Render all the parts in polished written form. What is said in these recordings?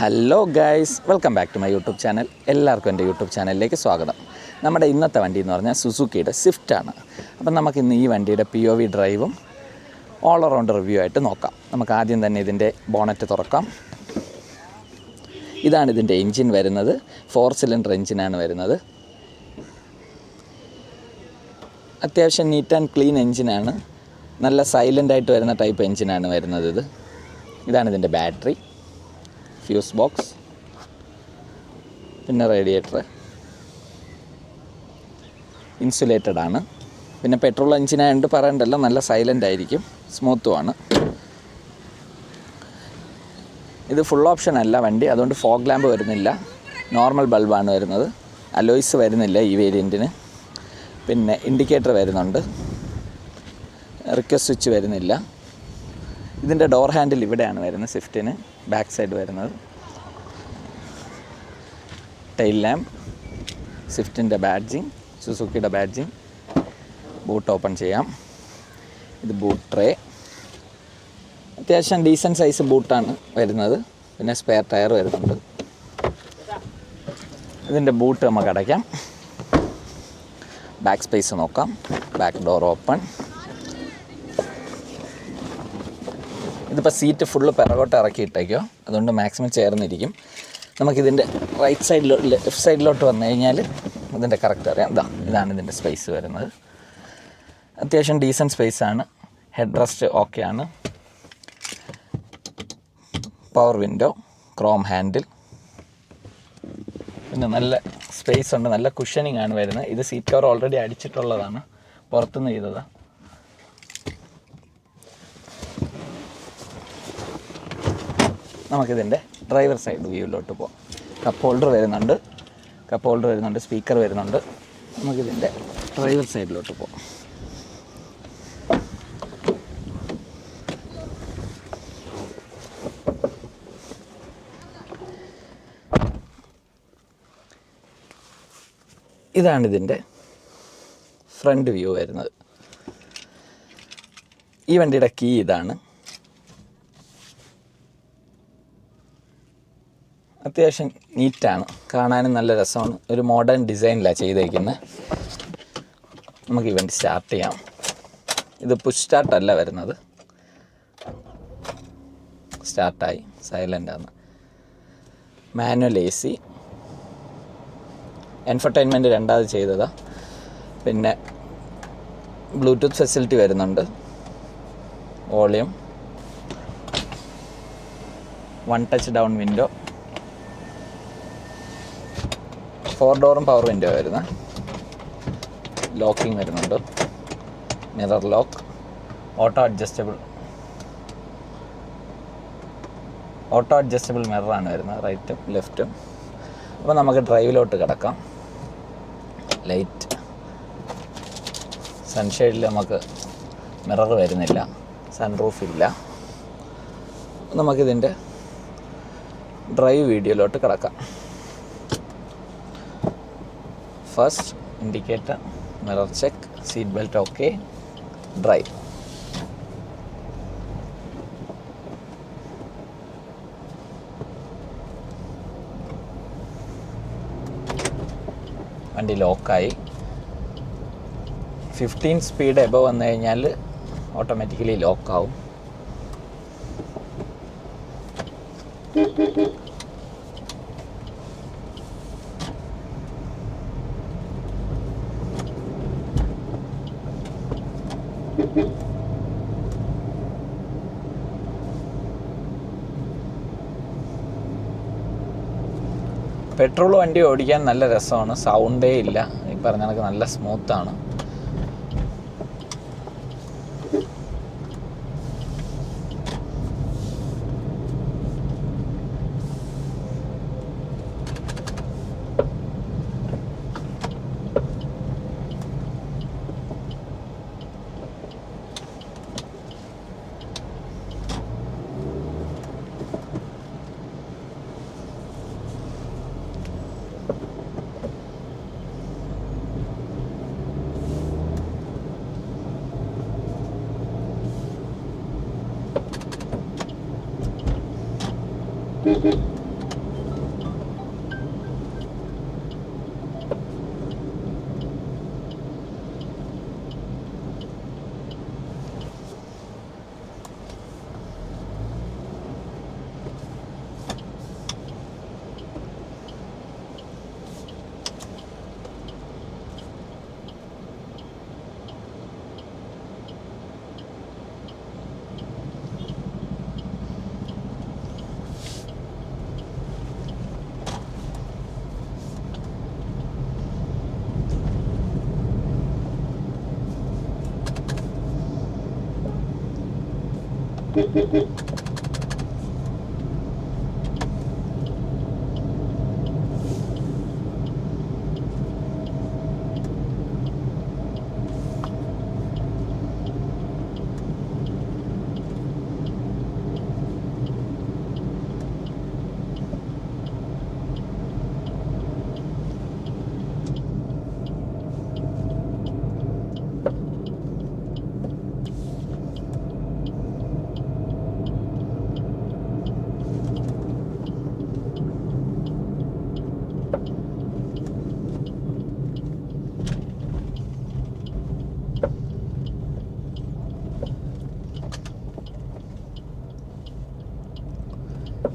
Hello guys, welcome back to my YouTube channel. എല്ലാവർക്കും എൻ്റെ YouTube ചാനലിലേക്ക് സ്വാഗതം. നമ്മുടെ ഇന്നത്തെ വണ്ടി എന്ന് പറഞ്ഞാൽ സുസുക്കിയുടെ സ്വിഫ്റ്റാണ്. അപ്പം നമുക്കിന്ന് ഈ വണ്ടിയുടെ POV ഡ്രൈവും ഓൾ അറൗണ്ട് റിവ്യൂ ആയിട്ട് നോക്കാം. നമുക്ക് ആദ്യം തന്നെ ഇതിൻ്റെ ബോണറ്റ് തുറക്കാം. ഇതാണ് ഇതിൻ്റെ എൻജിൻ വരുന്നത്. 4 സിലിണ്ടർ എൻജിനാണ് വരുന്നത്. അത്യാവശ്യം നീറ്റ് ആൻഡ് ക്ലീൻ എൻജിനാണ്. നല്ല സൈലൻ്റായിട്ട് വരുന്ന ടൈപ്പ് എൻജിനാണ് വരുന്നത്. ഇതാണ് ഇതിൻ്റെ ബാറ്ററി, ഫ്യൂസ് ബോക്സ്, പിന്നെ റേഡിയേറ്റർ ഇൻസുലേറ്റഡ് ആണ്. പിന്നെ പെട്രോൾ എഞ്ചിനായതുകൊണ്ട് പറയണ്ടല്ലോ, നല്ല സൈലൻ്റ് ആയിരിക്കും, സ്മൂത്തുമാണ്. ഇത് ഫുൾ ഓപ്ഷൻ അല്ല വണ്ടി, അതുകൊണ്ട് ഫോഗ് ലാമ്പ് വരുന്നില്ല, നോർമൽ ബൾബാണ് വരുന്നത്. അലോയ്സ് വരുന്നില്ല ഈ വേരിയൻറ്റിന്. പിന്നെ ഇൻഡിക്കേറ്റർ വരുന്നുണ്ട്, റിക്വസ്റ്റ് സ്വിച്ച് വരുന്നില്ല. ഇതിൻ്റെ ഡോർ ഹാൻഡിൽ ഇവിടെയാണ് വരുന്നത്, സ്വിഫ്റ്റിന് ബാക്ക് സൈഡ് വരുന്നത്. ടെയിൽ ലാമ്പ്, സ്വിഫ്റ്റിൻ്റെ ബാഡ്ജിങ്, സുസുക്കിയുടെ ബാഡ്ജിങ്. ബൂട്ട് ഓപ്പൺ ചെയ്യാം. ഇത് ബൂട്ട് ട്രേ, അത്യാവശ്യം ഡീസൻറ്റ് സൈസ് ബൂട്ടാണ് വരുന്നത്. പിന്നെ സ്പെയർ ടയർ വരുന്നുണ്ട്. ഇതിൻ്റെ ബൂട്ട് നമുക്ക് അടയ്ക്കാം. ബാക്ക് സ്പേസ് നോക്കാം. Back door open. ഇതിപ്പോൾ സീറ്റ് ഫുള്ള് പിറകോട്ട് ഇറക്കിയിട്ടേക്കോ, അതുകൊണ്ട് മാക്സിമം ചേർന്നിരിക്കും. നമുക്കിതിൻ്റെ റൈറ്റ് സൈഡിലോട്ട് ലെഫ്റ്റ് സൈഡിലോട്ട് വന്നു കഴിഞ്ഞാൽ ഇതിൻ്റെ കറക്റ്റ് അറിയാം. ഇതാണ് ഇതിൻ്റെ സ്പേസ് വരുന്നത്. അത്യാവശ്യം ഡീസൻറ്റ് സ്പേസാണ്. ഹെഡ് റെസ്റ്റ് ഓക്കെയാണ്. പവർ വിൻഡോ, ക്രോം ഹാൻഡിൽ, പിന്നെ നല്ല സ്പേസ് ഉണ്ട്. നല്ല കുഷനിങ് ആണ് വരുന്നത്. ഇത് സീറ്റ് കവർ ഓൾറെഡി അടിച്ചിട്ടുള്ളതാണ്, പുറത്തുനിന്ന് ചെയ്തതാണ്. നമുക്കിതിൻ്റെ ഡ്രൈവർ സൈഡ് വ്യൂവിലോട്ട് പോകാം. കപ്പ് ഹോൾഡർ വരുന്നുണ്ട്, സ്പീക്കർ വരുന്നുണ്ട്. നമുക്കിതിൻ്റെ ഡ്രൈവർ സൈഡിലോട്ട് പോകാം. ഇതാണിതിൻ്റെ ഫ്രണ്ട് വ്യൂ വരുന്നത്. ഈ വണ്ടിയുടെ കീ ഇതാണ്. അത്യാവശ്യം നീറ്റാണ്, കാണാനും നല്ല രസമാണ്. ഒരു മോഡേൺ ഡിസൈനിലാണ് ചെയ്തേക്കുന്നത്. നമുക്ക് ഈ വണ്ടി സ്റ്റാർട്ട് ചെയ്യാം. ഇത് പുഷ് സ്റ്റാർട്ടല്ല വരുന്നത്, സ്റ്റാർട്ടായി, സൈലൻ്റാണ്. മാനുവൽ AC, എൻഫർടൈൻമെൻറ്റ് രണ്ടാമത് ചെയ്തതാണ്. പിന്നെ ബ്ലൂടൂത്ത് ഫെസിലിറ്റി വരുന്നുണ്ട്. വോളിയം, 1 ടച്ച് ഡൗൺ വിൻഡോ, 4 ഡോറും പവർ വിൻഡോ വരുന്നത്. ലോക്കിംഗ് വരുന്നുണ്ട്, മിറർ ലോക്ക്, ഓട്ടോ അഡ്ജസ്റ്റബിൾ മിററാണ് വരുന്നത്, റൈറ്റും ലെഫ്റ്റും. അപ്പോൾ നമുക്ക് ഡ്രൈവിലോട്ട് കിടക്കാം. ലൈറ്റ്, സൺഷെയ്ഡിൽ നമുക്ക് മിറർ വരുന്നില്ല, സൺറൂഫ് ഇല്ല. നമുക്കിതിൻ്റെ ഡ്രൈവ് വീഡിയോയിലോട്ട് കിടക്കാം. First indicator, mirror check, seat belt okay, drive. വണ്ടി ലോക്കായി. 15 സ്പീഡ് എബവ് വന്നു കഴിഞ്ഞാൽ ഓട്ടോമാറ്റിക്കലി ലോക്കാവും. പെട്രോൾ വണ്ടി ഓടിക്കാൻ നല്ല രസമാണ്, സൗണ്ടേ ഇല്ല. ഈ പറഞ്ഞ കണക്ക് നല്ല സ്മൂത്താണ്.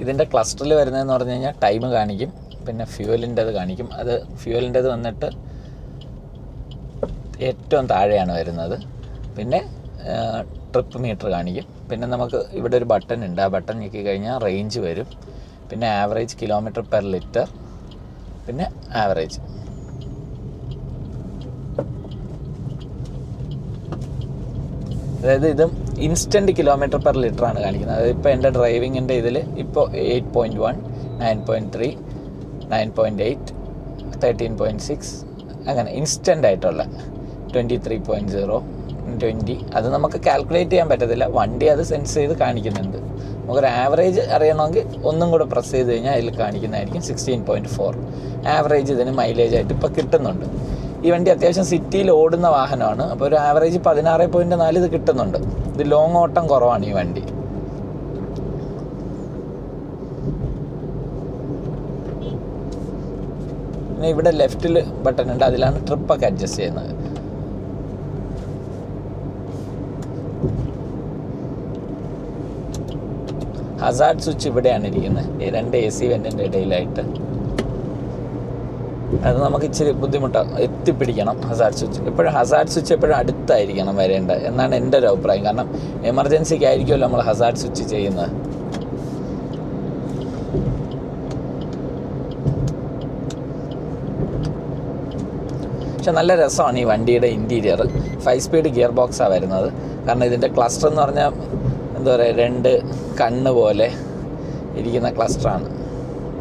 ഇതിൻ്റെ ക്ലസ്റ്ററിൽ വരുന്നതെന്ന് പറഞ്ഞു കഴിഞ്ഞാൽ ടൈം കാണിക്കും, പിന്നെ ഫ്യൂവലിൻ്റെത് കാണിക്കും. അത് ഫ്യൂവലിൻ്റെത് വന്നിട്ട് ഏറ്റവും താഴെയാണ് വരുന്നത്. പിന്നെ ട്രിപ്പ് മീറ്റർ കാണിക്കും. പിന്നെ നമുക്ക് ഇവിടെ ഒരു ബട്ടൺ ഉണ്ട്, ആ ബട്ടൺ ഞെക്കി കഴിഞ്ഞാൽ റേഞ്ച് വരും. പിന്നെ ആവറേജ് കിലോമീറ്റർ പെർ ലിറ്റർ, പിന്നെ ആവറേജ്. അതായത് ഇതും ഇൻസ്റ്റൻറ്റ് കിലോമീറ്റർ പെർ ലിറ്റർ ആണ് കാണിക്കുന്നത്. അതായത് ഇപ്പോൾ എൻ്റെ ഡ്രൈവിങ്ങിൻ്റെ ഇതിൽ ഇപ്പോൾ 8.1, 9.3, 9.8, 13.6 അങ്ങനെ ഇൻസ്റ്റൻ്റ് ആയിട്ടുള്ള 23.0, 20 അത് നമുക്ക് കാൽക്കുലേറ്റ് ചെയ്യാൻ പറ്റത്തില്ല. വണ്ടി അത് സെൻസ് ചെയ്ത് കാണിക്കുന്നുണ്ട്. നമുക്കൊരു ആവറേജ് അറിയണമെങ്കിൽ ഒന്നും കൂടെ പ്രസ് ചെയ്ത് കഴിഞ്ഞാൽ അതിൽ കാണിക്കുന്നതായിരിക്കും 16.4. ആവറേജ് ഇതിന് മൈലേജ് ആയിട്ട് ഇപ്പോൾ കിട്ടുന്നുണ്ട്. ഈ വണ്ടി അത്യാവശ്യം സിറ്റിയിൽ ഓടുന്ന വാഹനമാണ്. അപ്പോൾ ഒരു ആവറേജ് 16.4 ഇത് കിട്ടുന്നുണ്ട്. ഇത് ലോങ് ഓട്ടം കുറവാണ് ഈ വണ്ടി. പിന്നെ ഇവിടെ ലെഫ്റ്റിൽ ബട്ടൺ ഉണ്ട്, അതിലാണ് ട്രിപ്പൊക്കെ അഡ്ജസ്റ്റ് ചെയ്യുന്നത്. ഹസാർഡ് സ്വിച്ച് ഇവിടെയാണ് ഇരിക്കുന്നത്, രണ്ട് AC വെന്റിൻ്റെ ഇടയിലായിട്ട്. അത് നമുക്ക് ഇച്ചിരി ബുദ്ധിമുട്ടാണ്, എത്തിപ്പിടിക്കണം ഹസാർഡ് സ്വിച്ച്. ഹസാർഡ് സ്വിച്ച് എപ്പോഴും അടുത്തായിരിക്കണം വരേണ്ടത് എന്നാണ് എൻ്റെ ഒരു അഭിപ്രായം. കാരണം എമർജൻസിക്ക് ആയിരിക്കുമല്ലോ നമ്മൾ ഹസാർഡ് സ്വിച്ച് ചെയ്യുന്നത്. പക്ഷെ നല്ല രസമാണ് ഈ വണ്ടിയുടെ ഇൻറ്റീരിയർ. 5 സ്പീഡ് ഗിയർ ബോക്സാണ് വരുന്നത്. കാരണം ഇതിൻ്റെ ക്ലസ്റ്റർ എന്ന് പറഞ്ഞാൽ എന്താ പറയുക, 2 കണ്ണ് പോലെ ഇരിക്കുന്ന ക്ലസ്റ്ററാണ്.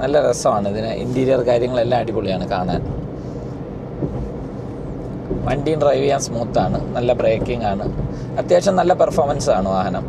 നല്ല രസമാണ് ഇതിന്. ഇൻറ്റീരിയർ കാര്യങ്ങളെല്ലാം അടിപൊളിയാണ് കാണാൻ. വണ്ടിയും ഡ്രൈവ് ചെയ്യാൻ സ്മൂത്താണ്, നല്ല ബ്രേക്കിംഗ് ആണ്, അത്യാവശ്യം നല്ല പെർഫോമൻസ് ആണ് വാഹനം.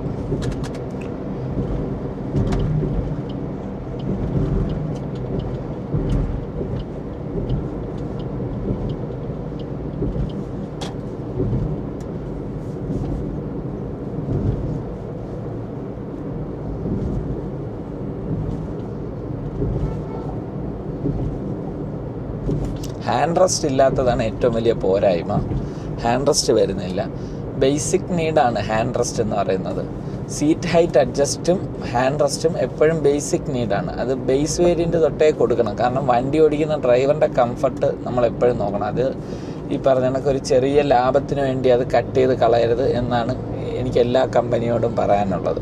ഹാൻഡ് റെസ്റ്റ് ഇല്ലാത്തതാണ് ഏറ്റവും വലിയ പോരായ്മ. ഹാൻഡ് റെസ്റ്റ് വരുന്നില്ല. ബേസിക് നീഡാണ് ഹാൻഡ് റെസ്റ്റ് എന്ന് പറയുന്നത്. സീറ്റ് ഹൈറ്റ് അഡ്ജസ്റ്റും ഹാൻഡ് റെസ്റ്റും എപ്പോഴും ബേസിക് നീഡാണ്. അത് ബേസ് വേരിയൻ്റ് തൊട്ടേ കൊടുക്കണം. കാരണം വണ്ടി ഓടിക്കുന്ന ഡ്രൈവറിൻ്റെ കംഫർട്ട് നമ്മളെപ്പോഴും നോക്കണം. അത് ഈ പറഞ്ഞ കണക്ക് ഒരു ചെറിയ ലാഭത്തിന് വേണ്ടി അത് കട്ട് ചെയ്ത് കളയരുത് എന്നാണ് എനിക്ക് എല്ലാ കമ്പനിയോടും പറയാനുള്ളത്.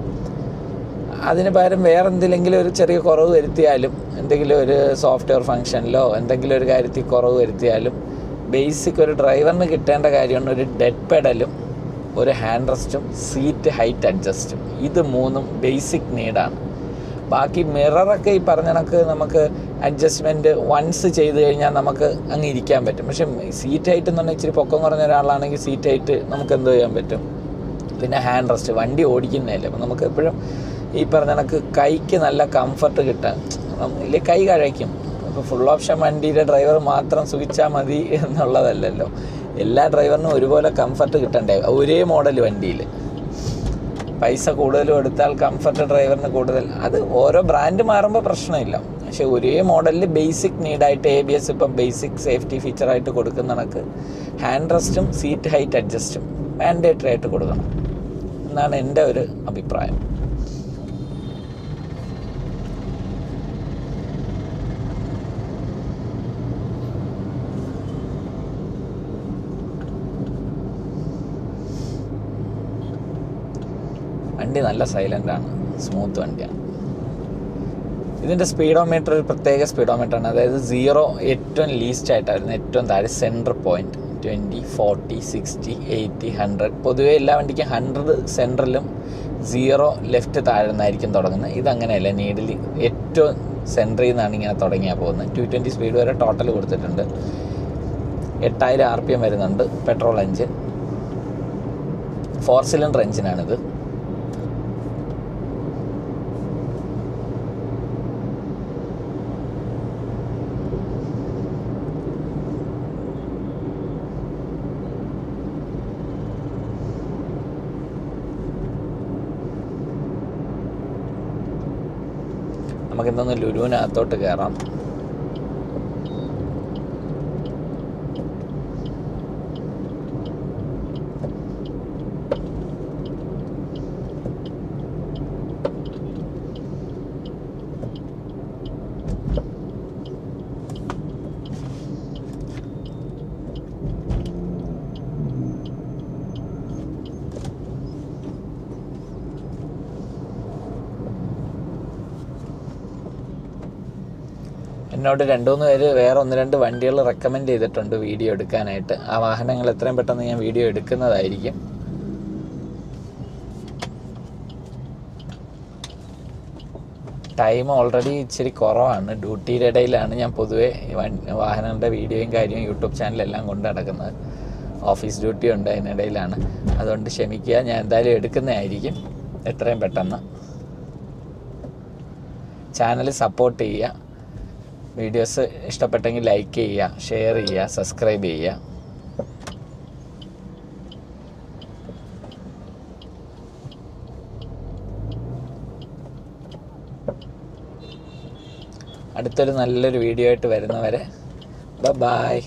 അതിന് പകരം വേറെ എന്തെങ്കിലും ഒരു ചെറിയ കുറവ് വരുത്തിയാലും, എന്തെങ്കിലും ഒരു സോഫ്റ്റ്വെയർ ഫംഗ്ഷനിലോ എന്തെങ്കിലും ഒരു കാര്യത്തിൽ കുറവ് വരുത്തിയാലും, ബേസിക് ഒരു ഡ്രൈവറിന് കിട്ടേണ്ട കാര്യമാണ് ഒരു ഡെഡ് പെഡലും, ഒരു ഹാൻഡ് റെസ്റ്റും, സീറ്റ് ഹൈറ്റ് അഡ്ജസ്റ്റും. ഇത് 3 ബേസിക് നീഡാണ്. ബാക്കി മിററൊക്കെ ഈ പറഞ്ഞ കണക്ക് നമുക്ക് അഡ്ജസ്റ്റ്മെൻറ്റ് വൺസ് ചെയ്ത് കഴിഞ്ഞാൽ നമുക്ക് അങ്ങ് ഇരിക്കാൻ പറ്റും. പക്ഷേ സീറ്റ് ഹൈറ്റ് എന്ന് പറഞ്ഞാൽ ഇച്ചിരി പൊക്കം കുറഞ്ഞ ഒരാളാണെങ്കിൽ സീറ്റ് ഹൈറ്റ് നമുക്ക് എന്തോ ചെയ്യാൻ പറ്റും. പിന്നെ ഹാൻഡ് റെസ്റ്റ് വണ്ടി ഓടിക്കുന്നതല്ലേ, അപ്പോൾ നമുക്ക് എപ്പോഴും ഈ പറഞ്ഞ കണക്ക് കൈക്ക് നല്ല കംഫർട്ട് കിട്ടാൻ, ഇല്ലേ കൈ കഴയ്ക്കും. ഇപ്പോൾ ഫുൾ ഓപ്ഷൻ വണ്ടിയുടെ ഡ്രൈവർ മാത്രം സുഖിച്ചാൽ മതി എന്നുള്ളതല്ലല്ലോ. എല്ലാ ഡ്രൈവറിനും ഒരുപോലെ കംഫർട്ട് കിട്ടണ്ടേ. ഒരേ മോഡൽ വണ്ടിയിൽ പൈസ കൂടുതലും എടുത്താൽ കംഫർട്ട് ഡ്രൈവറിന് കൂടുതൽ. അത് ഓരോ ബ്രാൻഡ് മാറുമ്പോൾ പ്രശ്നമില്ല. പക്ഷേ ഒരേ മോഡലിൽ ബേസിക് നീഡായിട്ട് ABS ഇപ്പം ബേസിക് സേഫ്റ്റി ഫീച്ചറായിട്ട് കൊടുക്കുന്ന കണക്ക് ഹാൻഡ് റെസ്റ്റും സീറ്റ് ഹൈറ്റ് അഡ്ജസ്റ്റും മാൻഡേറ്ററി ആയിട്ട് കൊടുക്കണം എന്നാണ് എൻ്റെ ഒരു അഭിപ്രായം. വണ്ടി നല്ല സൈലൻ്റാണ്, സ്മൂത്ത് വണ്ടിയാണ്. ഇതിൻ്റെ സ്പീഡോമീറ്റർ ഒരു പ്രത്യേക സ്പീഡോമീറ്ററാണ്. അതായത് 0 ഏറ്റവും ലീസ്റ്റ് ആയിട്ടായിരുന്നു, ഏറ്റവും താഴെ സെൻറ്റർ പോയിൻറ്റ് 20, 40, 60, 80, 100. പൊതുവേ എല്ലാ വണ്ടിക്കും 100 സെൻറ്ററിലും 0 ലെഫ്റ്റ് താഴെ നിന്നായിരിക്കും തുടങ്ങുന്നത്. ഇതങ്ങനെയല്ല, നീഡിൽ ഏറ്റവും സെൻറ്ററിൽ നിന്നാണ് ഇങ്ങനെ തുടങ്ങിയാൽ പോകുന്നത്. 220 സ്പീഡ് വരെ ടോട്ടൽ കൊടുത്തിട്ടുണ്ട്. 8000 RPM വരുന്നുണ്ട്. പെട്രോൾ എഞ്ചിൻ, 4 സിലിണ്ടർ എഞ്ചിനാണിത്. നമുക്കിന്നൊന്ന് ലുലുവിനകത്തോട്ട് കയറാം. എന്നോട് 2-3 പേര് വേറെ 1-2 വണ്ടികൾ റെക്കമെൻഡ് ചെയ്തിട്ടുണ്ട് വീഡിയോ എടുക്കാനായിട്ട്. ആ വാഹനങ്ങൾ എത്രയും പെട്ടെന്ന് ഞാൻ വീഡിയോ എടുക്കുന്നതായിരിക്കും. ടൈം ഓൾറെഡി ഇച്ചിരി കുറവാണ്. ഡ്യൂട്ടിയുടെ ഇടയിലാണ് ഞാൻ പൊതുവേ വാഹനങ്ങളുടെ വീഡിയോയും കാര്യവും യൂട്യൂബ് ചാനലെല്ലാം കൊണ്ട് നടക്കുന്നത്. ഓഫീസ് ഡ്യൂട്ടി ഉണ്ട്, അതിനിടയിലാണ്. അതുകൊണ്ട് ക്ഷമിക്കുക, ഞാൻ എന്തായാലും എടുക്കുന്നതായിരിക്കും എത്രയും പെട്ടെന്ന്. ചാനൽ സപ്പോർട്ട് ചെയ്യുക. വീഡിയോസ് ഇഷ്ടപ്പെട്ടെങ്കിൽ ലൈക്ക് ചെയ്യുക, ഷെയർ ചെയ്യുക, സബ്സ്ക്രൈബ് ചെയ്യുക. അടുത്തൊരു നല്ലൊരു വീഡിയോ ആയിട്ട് വരുന്നവരെ ബൈ.